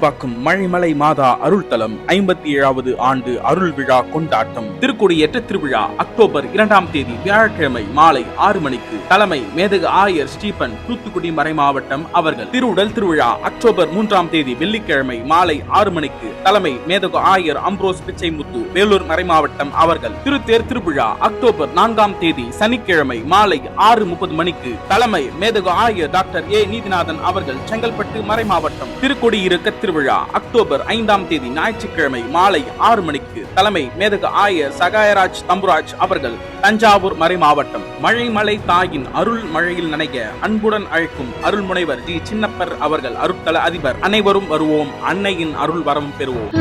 வில்லிவாக்கம் மழைமலை மாதா அருள்தலம் 57வது ஆண்டு அருள் விழா கொண்டாட்டம். திருக்கொடியேற்ற திருவிழா அக்டோபர் 2ஆம் தேதி வியாழக்கிழமை மாலை 6 மணிக்கு. தலைமை மேதகு ஆயர் ஸ்டீபன், தூத்துக்குடி மறைமாவட்டம் அவர்கள். திருவுடல் திருவிழா அக்டோபர் 3ஆம் தேதி வெள்ளிக்கிழமை மாலை 6 மணிக்கு. தலைமை மேதகு ஆயர் அம்ப்ரோஸ் பிச்சைமுத்து, வேலூர் மறைமாவட்டம் அவர்கள். திருத்தேர் திருவிழா அக்டோபர் 4ஆம் தேதி சனிக்கிழமை மாலை 6:30 மணிக்கு. தலைமை மேதகு ஆயர் டாக்டர் ஏ நீதிநாதன் அவர்கள், செங்கல்பட்டு மறைமாவட்டம். திருக்கொடியிருக்க திருவிழா அக்டோபர் 5ஆம் தேதி ஞாயிற்றுக்கிழமை மாலை 6 மணிக்கு. தலைமை மேதகு ஆயர் சகாயராஜ் தம்புராஜ் அவர்கள், தஞ்சாவூர் மறைமாவட்டம். மழை தாயின் அருள் மழையில் நனைய அன்புடன் அழைக்கும் அருள்முனைவர் ஜி சின்னப்பர் அவர்கள், அருட்தல அதிபர். அனைவரும் வருவோம், அன்னையின் அருள் வரம் பெறுவோம்.